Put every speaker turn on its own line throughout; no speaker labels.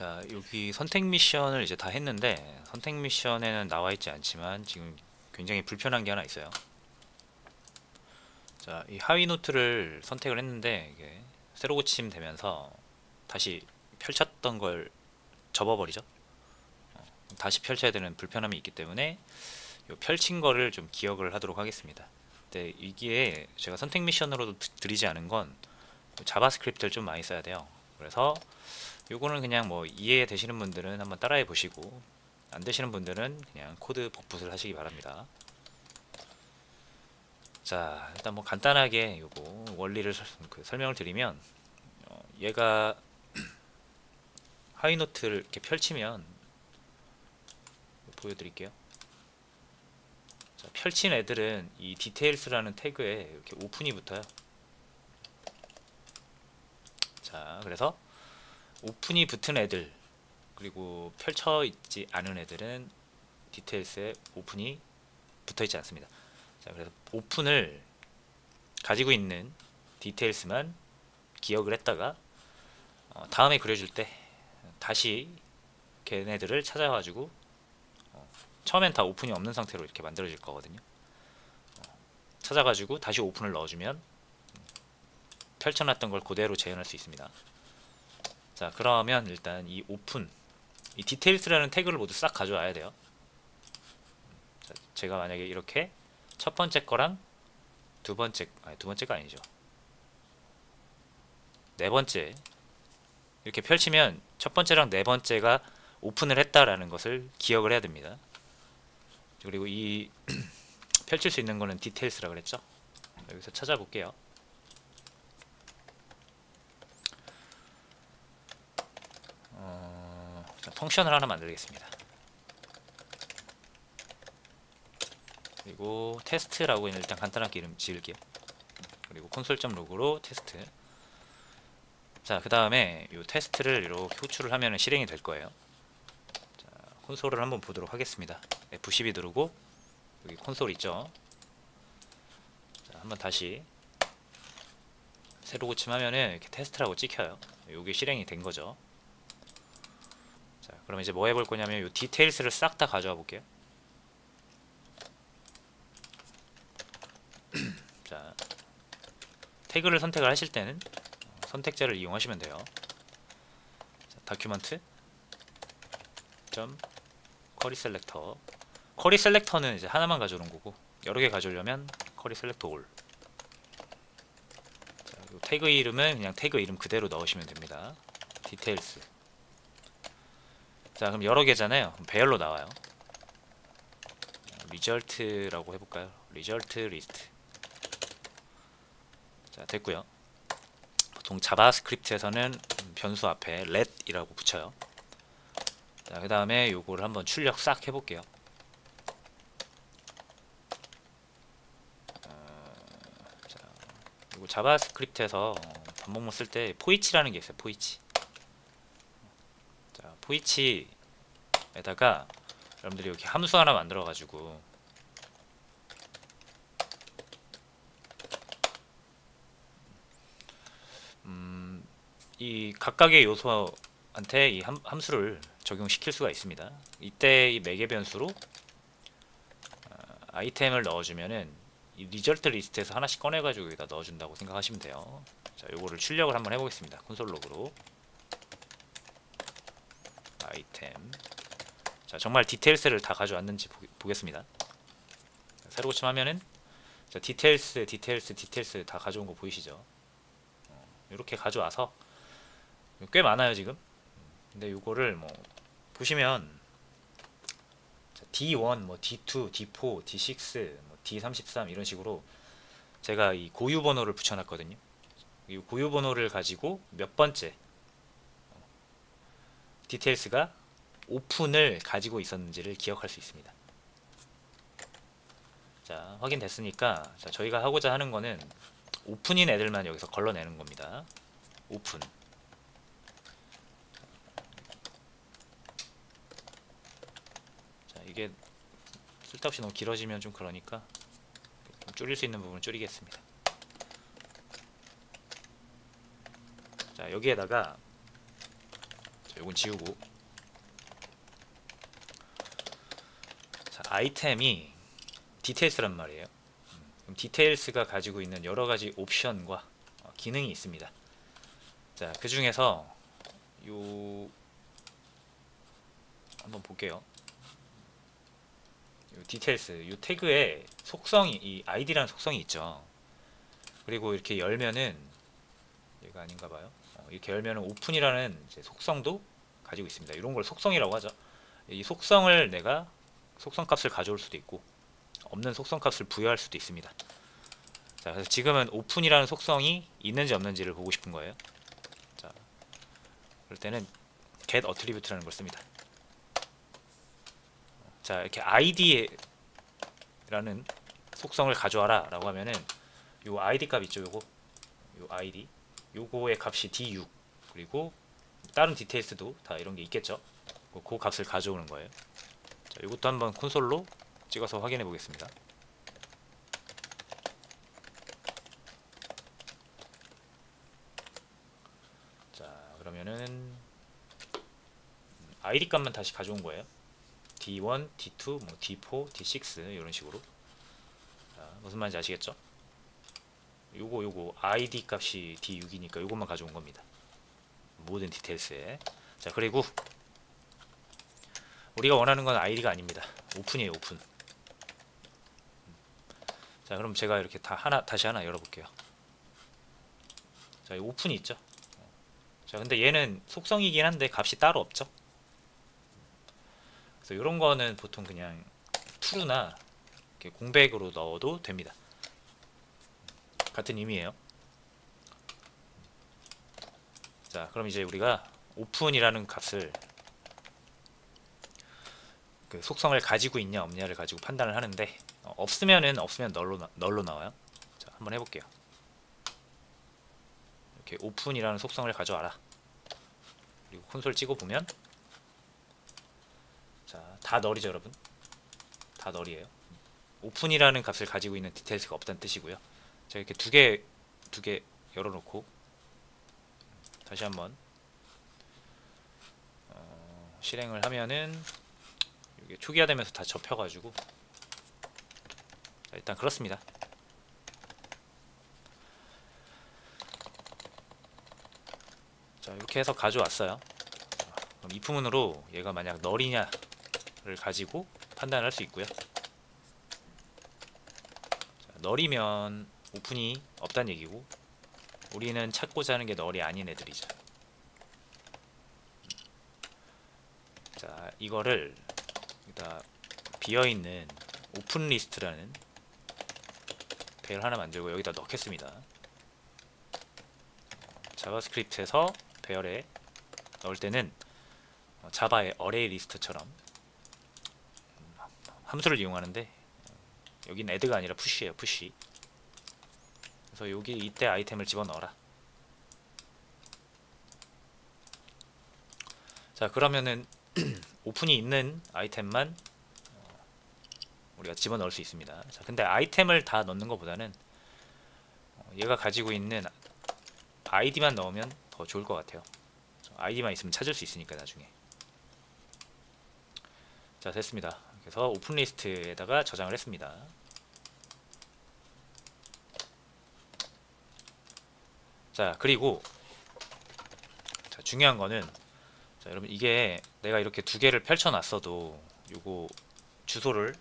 자, 여기 선택 미션을 이제 다 했는데 선택 미션에는 나와 있지 않지만 지금 굉장히 불편한 게 하나 있어요. 자, 이 하위 노트를 선택을 했는데 이게 새로 고침 되면서 다시 펼쳤던 걸 접어버리죠. 다시 펼쳐야 되는 불편함이 있기 때문에 이 펼친 거를 좀 기억을 하도록 하겠습니다. 근데 이게 제가 선택 미션으로도 드리지 않은 건 자바스크립트를 좀 많이 써야 돼요. 그래서 요거는 그냥 뭐 이해되시는 분들은 한번 따라해 보시고 안 되시는 분들은 그냥 코드 복붙을 하시기 바랍니다. 자, 일단 뭐 간단하게 요거 원리를 설명을 드리면 얘가 하이노트를 이렇게 펼치면 보여드릴게요. 자, 펼친 애들은 이 디테일스라는 태그에 이렇게 오픈이 붙어요. 자, 그래서 오픈이 붙은 애들 그리고 펼쳐 있지 않은 애들은 디테일스에 오픈이 붙어 있지 않습니다. 자, 그래서 오픈을 가지고 있는 디테일스만 기억을 했다가 다음에 그려줄 때 다시 걔네들을 찾아가지고 처음엔 다 오픈이 없는 상태로 이렇게 만들어질 거거든요. 찾아가지고 다시 오픈을 넣어주면 펼쳐놨던 걸 그대로 재현할 수 있습니다. 자, 그러면 일단 이 오픈, 이 디테일스라는 태그를 모두 싹 가져와야 돼요. 자, 제가 만약에 이렇게 첫 번째 거랑 두 번째가 아니죠. 네 번째 이렇게 펼치면 첫 번째랑 네 번째가 오픈을 했다라는 것을 기억을 해야 됩니다. 그리고 이 펼칠 수 있는 거는 디테일스라 그랬죠. 여기서 찾아볼게요. 자, 펑션을 하나 만들겠습니다. 그리고 테스트라고 일단 간단하게 이름 지을게요. 그리고 콘솔.log로 테스트. 자, 그 다음에 이 테스트를 이렇게 호출을 하면 실행이 될 거예요. 자, 콘솔을 한번 보도록 하겠습니다. F12 누르고 여기 콘솔 있죠. 자, 한번 다시 새로 고침하면은 이렇게 테스트라고 찍혀요. 이게 실행이 된 거죠. 자, 그럼 이제 뭐 해볼 거냐면 이 디테일스를 싹 다 가져와 볼게요. 자, 태그를 선택을 하실 때는 선택자를 이용하시면 돼요. 자, 다큐먼트 점 쿼리 셀렉터. 쿼리 셀렉터는 이제 하나만 가져오는 거고 여러 개 가져오려면 쿼리 셀렉터 올. 자, 태그 이름은 그냥 태그 이름 그대로 넣으시면 됩니다. 디테일스. 자, 그럼 여러 개잖아요. 배열로 나와요. 리절트라고 해볼까요? 리절트 리스트. 자, 됐고요. 보통 자바스크립트에서는 변수 앞에 let이라고 붙여요. 자, 그 다음에 요거를 한번 출력 싹 해볼게요. 자, 요거 자바스크립트에서 반복문 쓸 때 포이치라는 게 있어요. 포이치. 자, 포이치에다가 여러분들이 여기 함수 하나 만들어 가지고 이 각각의 요소한테 이 함수를 적용시킬 수가 있습니다. 이때 이 매개 변수로 아이템을 넣어주면은 이 리절트 리스트에서 하나씩 꺼내가지고 여기다 넣어준다고 생각하시면 돼요. 자, 요거를 출력을 한번 해보겠습니다. 콘솔 로그로 아이템. 자, 정말 디테일스를 다 가져왔는지 보겠습니다. 새로 고침하면은 자, 디테일스 다 가져온 거 보이시죠? 이렇게 가져와서 꽤 많아요 지금. 근데 요거를 뭐 보시면 D1, 뭐 D2, D4, D6, 뭐 D33 이런 식으로 제가 이 고유 번호를 붙여놨거든요. 이 고유 번호를 가지고 몇 번째 디테일스가 오픈을 가지고 있었는지를 기억할 수 있습니다. 자, 확인됐으니까 자, 저희가 하고자 하는 거는 오픈인 애들만 여기서 걸러내는 겁니다. 오픈. 자, 이게 쓸데없이 너무 길어지면 좀 그러니까 좀 줄일 수 있는 부분을 줄이겠습니다. 자, 여기에다가 요건 지우고. 자, 아이템이 디테일스란 말이에요. 그럼 디테일스가 가지고 있는 여러 가지 옵션과 기능이 있습니다. 자, 그 중에서 요 한번 볼게요. 요 디테일스, 요 태그에 속성이, 이 아이디라는 속성이 있죠. 그리고 이렇게 열면은 얘가 아닌가 봐요. 이렇게 열면은 오픈이라는 이제 속성도 가지고 있습니다. 이런 걸 속성이라고 하죠. 이 속성을 내가 속성 값을 가져올 수도 있고 없는 속성 값을 부여할 수도 있습니다. 자, 그래서 지금은 오픈이라는 속성이 있는지 없는지를 보고 싶은 거예요. 자, 그럴 때는 get attribute라는 걸 씁니다. 자, 이렇게 id라는 속성을 가져와라 라고 하면은 요 id 값 있죠. 요거 요 id 요거의 값이 d6 그리고 다른 디테일스도 다 이런 게 있겠죠. 그 값을 가져오는 거예요. 자, 이것도 한번 콘솔로 찍어서 확인해 보겠습니다. 자, 그러면은 id 값만 다시 가져온 거예요. D1, D2, 뭐 D4, D6 이런 식으로. 자, 무슨 말인지 아시겠죠? 요거 id 값이 D6이니까 요것만 가져온 겁니다. 모든 디테일스에. 자, 그리고 우리가 원하는 건 id가 아닙니다. 오픈이에요, 오픈. 자, 그럼 제가 이렇게 다시 하나 열어볼게요. 자, 이 오픈이 있죠. 자, 근데 얘는 속성이긴 한데 값이 따로 없죠. 그래서 이런 거는 보통 그냥 true나 이렇게 공백으로 넣어도 됩니다. 같은 의미예요. 자, 그럼 이제 우리가 오픈이라는 값을 그 속성을 가지고 있냐 없냐를 가지고 판단을 하는데 없으면 널로 나와요. 자, 한번 해볼게요. 이렇게 오픈이라는 속성을 가져와라. 그리고 콘솔 찍어 보면 자, 다 널이죠, 여러분. 다 널이에요. 오픈이라는 값을 가지고 있는 디테일스가 없다는 뜻이고요. 제가 이렇게 두 개 열어놓고 다시 한번 실행을 하면은 이게 초기화되면서 다 접혀가지고 자, 일단 그렇습니다. 자, 이렇게 해서 가져왔어요. 그럼 if문으로 얘가 만약 널이냐를 가지고 판단을 할 수 있고요. 자, 널이면 오픈이 없다는 얘기고 우리는 찾고자 하는 게 널이 아닌 애들이죠. 자, 이거를 여기다 비어있는 오픈 리스트라는 배열 하나 만들고 여기다 넣겠습니다. 자바스크립트에서 배열에 넣을 때는 자바의 어레이 리스트처럼 함수를 이용하는데 여기는 add가 아니라 push예요. push. 그래서 여기 이때 아이템을 집어넣어라. 자, 그러면은 오픈이 있는 아이템만 우리가 집어넣을 수 있습니다. 자, 근데 아이템을 다 넣는 것보다는 얘가 가지고 있는 아이디만 넣으면 더 좋을 것 같아요. 아이디만 있으면 찾을 수 있으니까 나중에. 자, 됐습니다. 그래서 오픈 리스트에다가 저장을 했습니다. 자, 그리고 자, 중요한 거는 자, 여러분 이게 내가 이렇게 두 개를 펼쳐놨어도 요거 주소를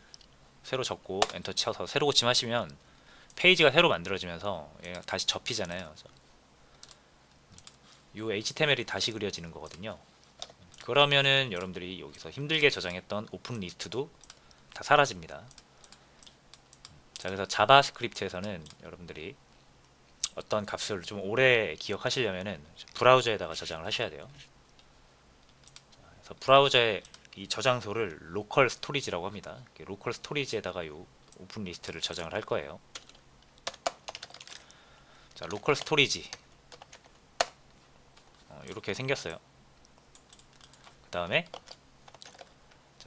새로 적고 엔터 쳐서 새로 고침하시면 페이지가 새로 만들어지면서 얘가 다시 접히잖아요. 요 HTML이 다시 그려지는 거거든요. 그러면은 여러분들이 여기서 힘들게 저장했던 오픈 리스트도 다 사라집니다. 자, 그래서 자바스크립트에서는 여러분들이 어떤 값을 좀 오래 기억하시려면은 브라우저에다가 저장을 하셔야 돼요. 그래서 브라우저에 이 저장소를 로컬 스토리지라고 합니다. 로컬 스토리지에다가 요 오픈 리스트를 저장을 할 거예요. 자, 로컬 스토리지 이렇게 생겼어요. 그 다음에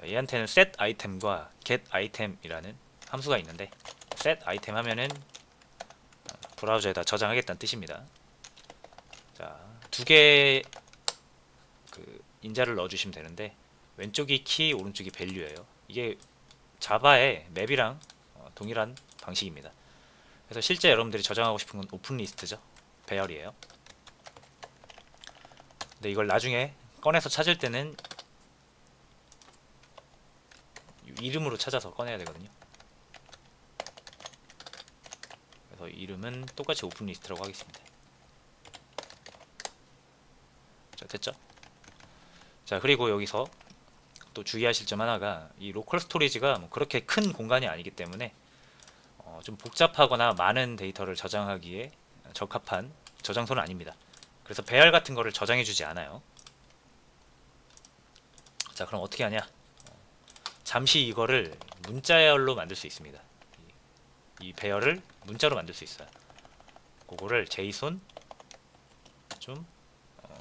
얘한테는 set item과 get item이라는 함수가 있는데 set item 하면은 브라우저에다 저장하겠다는 뜻입니다. 자, 두 개 그 인자를 넣어주시면 되는데 왼쪽이 키, 오른쪽이 밸류예요. 이게 자바의 맵이랑 동일한 방식입니다. 그래서 실제 여러분들이 저장하고 싶은 건 오픈 리스트죠. 배열이에요. 근데 이걸 나중에 꺼내서 찾을 때는 이름으로 찾아서 꺼내야 되거든요. 그래서 이름은 똑같이 오픈 리스트라고 하겠습니다. 자, 됐죠? 자, 그리고 여기서 또 주의하실 점 하나가 이 로컬 스토리지가 뭐 그렇게 큰 공간이 아니기 때문에 좀 복잡하거나 많은 데이터를 저장하기에 적합한 저장소는 아닙니다. 그래서 배열 같은 거를 저장해 주지 않아요. 자, 그럼 어떻게 하냐? 잠시 이거를 문자열로 만들 수 있습니다. 이 배열을 문자로 만들 수 있어요. 그거를 JSON 좀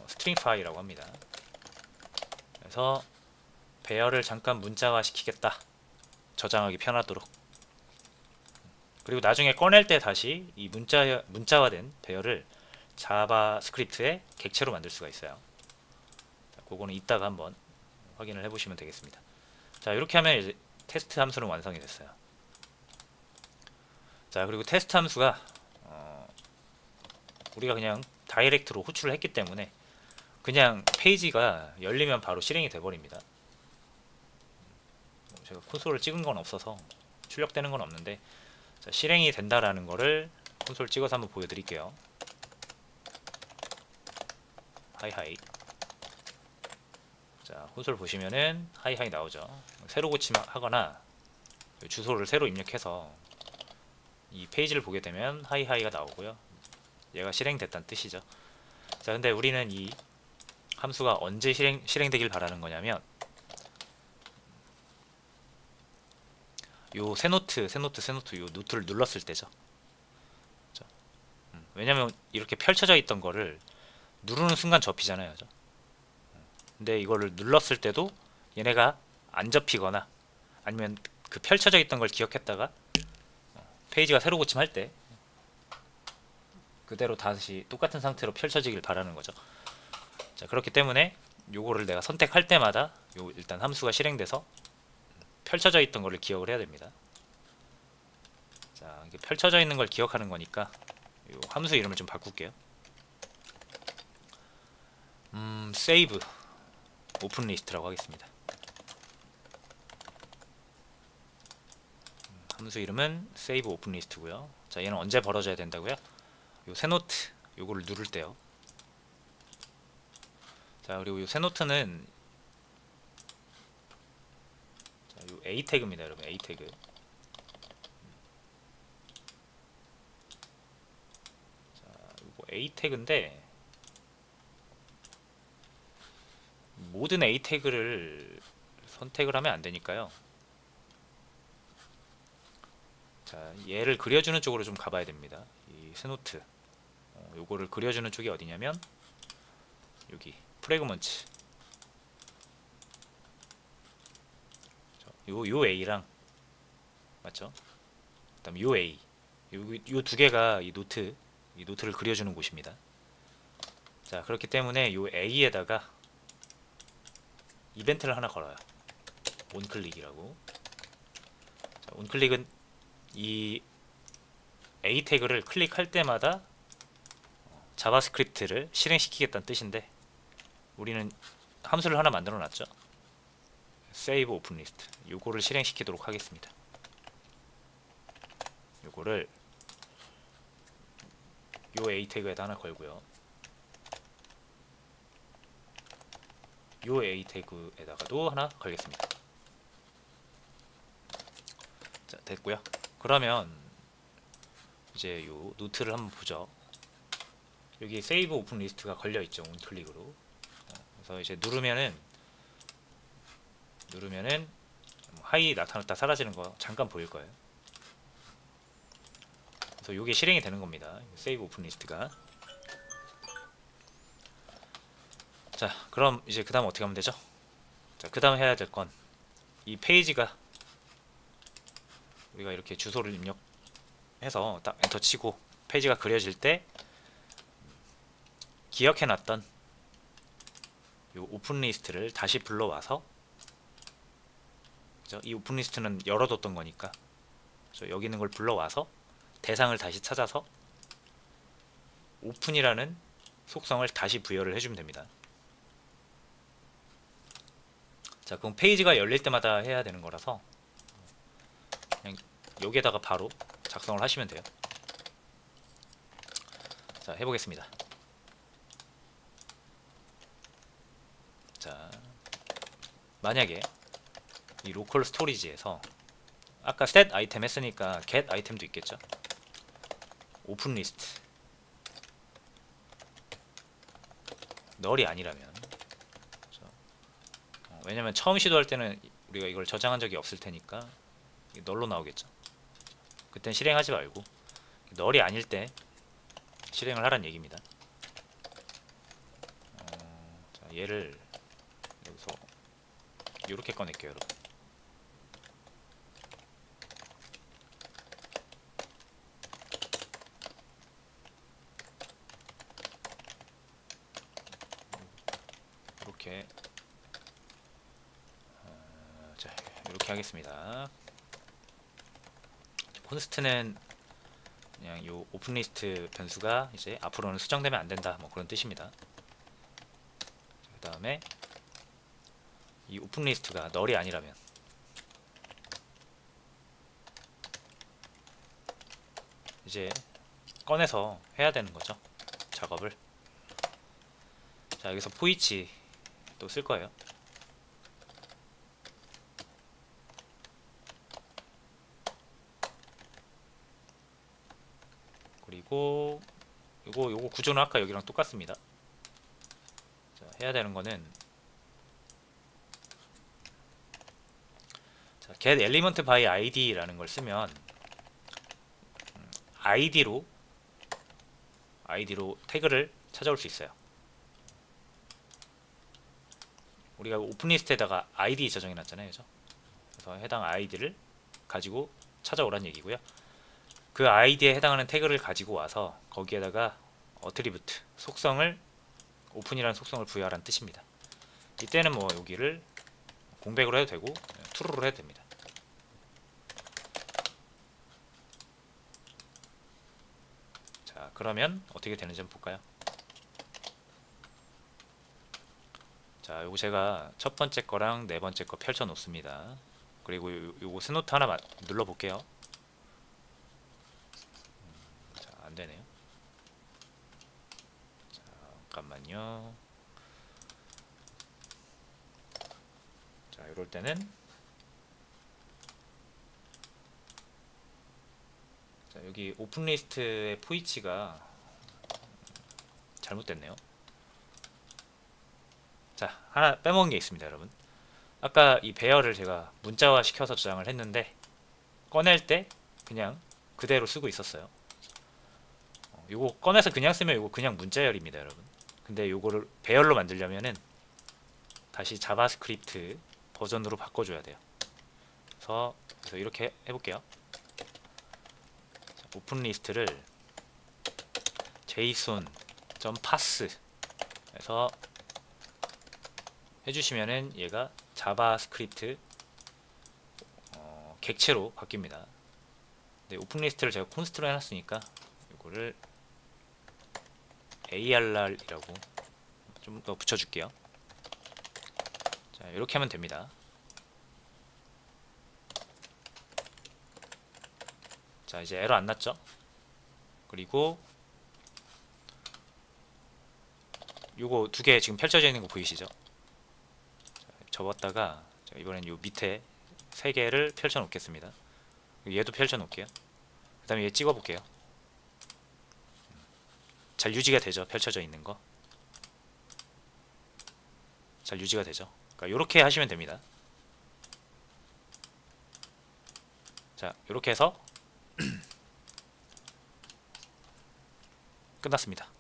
스트링 파일이라고 합니다. 그래서 배열을 잠깐 문자화 시키겠다. 저장하기 편하도록. 그리고 나중에 꺼낼 때 다시 이 문자화된 배열을 자바스크립트의 객체로 만들 수가 있어요. 자, 그거는 이따가 한번 확인을 해보시면 되겠습니다. 자, 이렇게 하면 이제 테스트 함수는 완성이 됐어요. 자, 그리고 테스트 함수가 우리가 그냥 다이렉트로 호출을 했기 때문에 그냥 페이지가 열리면 바로 실행이 돼버립니다. 제가 콘솔을 찍은 건 없어서 출력되는 건 없는데, 자, 실행이 된다라는 거를 콘솔 찍어서 한번 보여드릴게요. 하이하이. 자, 콘솔 보시면은 하이하이 나오죠. 새로 고침하거나 주소를 새로 입력해서 이 페이지를 보게 되면 하이하이가 나오고요. 얘가 실행됐다는 뜻이죠. 자, 근데 우리는 이 함수가 언제 실행되길 바라는 거냐면 요 새노트 요 노트를 눌렀을 때죠. 그렇죠? 왜냐면 이렇게 펼쳐져 있던 거를 누르는 순간 접히잖아요. 그렇죠? 근데 이거를 눌렀을 때도 얘네가 안 접히거나 아니면 그 펼쳐져 있던 걸 기억했다가 페이지가 새로 고침할 때 그대로 다시 똑같은 상태로 펼쳐지길 바라는 거죠. 자, 그렇기 때문에 요거를 내가 선택할 때마다 요 일단 함수가 실행돼서 펼쳐져 있던 거를 기억을 해야 됩니다. 자, 이게 펼쳐져 있는 걸 기억하는 거니까 요 함수 이름을 좀 바꿀게요. save 오픈 리스트라고 하겠습니다. 함수 이름은 save 오픈 리스트고요. 자, 얘는 언제 벌어져야 된다고요? 요 새노트 요거를 누를 때요. 자, 그리고 요 새노트는 요 A 태그입니다, 여러분. A 태그. 자, 요거 A 태그인데 모든 A 태그를 선택을 하면 안 되니까요. 자, 얘를 그려주는 쪽으로 좀 가봐야 됩니다. 이 새노트 요거를 그려주는 쪽이 어디냐면 여기 프래그먼트 요 A랑 맞죠? 그다음 요 A 요 두 개가 이 노트를 그려주는 곳입니다. 자, 그렇기 때문에 요 A에다가 이벤트를 하나 걸어요. 온클릭이라고. 자, 온클릭은 이 A 태그를 클릭할 때마다 자바스크립트를 실행시키겠다는 뜻인데 우리는 함수를 하나 만들어 놨죠. save open list. 요거를 실행시키도록 하겠습니다. 요거를 요 A 태그에다 하나 걸고요. 요 A 태그에다가도 하나 걸겠습니다. 자, 됐고요. 그러면 이제 요 노트를 한번 보죠. 여기 save open list가 걸려 있죠. 온클릭으로. 그래서 이제 누르면은 하이 나타났다 사라지는 거 잠깐 보일 거예요. 그래서 이게 실행이 되는 겁니다. save open list가. 자, 그럼 이제 그 다음 어떻게 하면 되죠? 자, 그 다음 해야 될 건 이 페이지가 우리가 이렇게 주소를 입력해서 딱 엔터 치고 페이지가 그려질 때 기억해놨던 요 오픈 리스트를 다시 불러와서, 그죠? 이 오픈 리스트는 열어뒀던 거니까, 그죠? 여기 있는 걸 불러와서 대상을 다시 찾아서 오픈이라는 속성을 다시 부여를 해주면 됩니다. 자, 그럼 페이지가 열릴 때마다 해야 되는 거라서 그냥 여기에다가 바로 작성을 하시면 돼요. 자, 해보겠습니다. 자, 만약에 이 로컬 스토리지에서 아까 set 아이템 했으니까 get 아이템도 있겠죠. 오픈 리스트 널이 아니라면, 왜냐면 처음 시도할 때는 우리가 이걸 저장한 적이 없을 테니까 널로 나오겠죠. 그땐 실행하지 말고 널이 아닐 때 실행을 하란 얘기입니다. 자, 얘를 여기서 이렇게 꺼낼게요, 여러분. 이렇게 자, 이렇게 하겠습니다. 콘스트는 그냥 요 오픈 리스트 변수가 이제 앞으로는 수정되면 안 된다, 뭐 그런 뜻입니다. 그 다음에 이 오픈 리스트가 널이 아니라면, 이제 꺼내서 해야 되는 거죠, 작업을. 자, 여기서 포이치 또 쓸 거예요. 그리고 요거 구조는 아까 여기랑 똑같습니다. 자, 해야 되는 거는, 자, get element by id라는 걸 쓰면 id로 태그를 찾아올 수 있어요. 우리가 오픈 리스트에다가 id 저장해 놨잖아요, 그죠? 그래서 해당 id를 가지고 찾아오란 얘기고요. 그 id에 해당하는 태그를 가지고 와서 거기에다가 어트리뷰트 속성을, 오픈이라는 속성을 부여하라는 뜻입니다. 이때는 뭐 여기를 공백으로 해도 되고 true로 해도 됩니다. 자, 그러면 어떻게 되는지 한번 볼까요? 자, 요거 제가 첫 번째 거랑 네 번째 거 펼쳐 놓습니다. 그리고 요거 스노트 하나 눌러 볼게요. 자, 안 되네요. 잠깐만요. 자, 이럴 때는, 자, 여기 오픈 리스트의 포이치가 잘못됐네요. 자, 하나 빼먹은 게 있습니다, 여러분. 아까 이 배열을 제가 문자화 시켜서 저장을 했는데 꺼낼 때 그냥 그대로 쓰고 있었어요. 요거 꺼내서 그냥 쓰면 요거 그냥 문자열입니다, 여러분. 근데 요거를 배열로 만들려면은 다시 자바스크립트 버전으로 바꿔줘야 돼요. 그래서 이렇게 해볼게요. 자, 오픈 리스트를 json.pass 에서 해주시면은 얘가 자바스크립트 객체로 바뀝니다. 근데 오픈 리스트를 제가 콘스트로 해놨으니까 이거를 arr이라고 좀 더 붙여줄게요. 자, 이렇게 하면 됩니다. 자, 이제 에러 안 났죠? 그리고 요거 두 개 지금 펼쳐져 있는 거 보이시죠? 자, 접었다가 이번엔 요 밑에 세 개를 펼쳐 놓겠습니다. 얘도 펼쳐 놓을게요. 그 다음에 얘 찍어 볼게요. 잘 유지가 되죠? 펼쳐져 있는 거 잘 유지가 되죠? 그러니까 요렇게 하시면 됩니다. 자, 요렇게 해서 끝났습니다.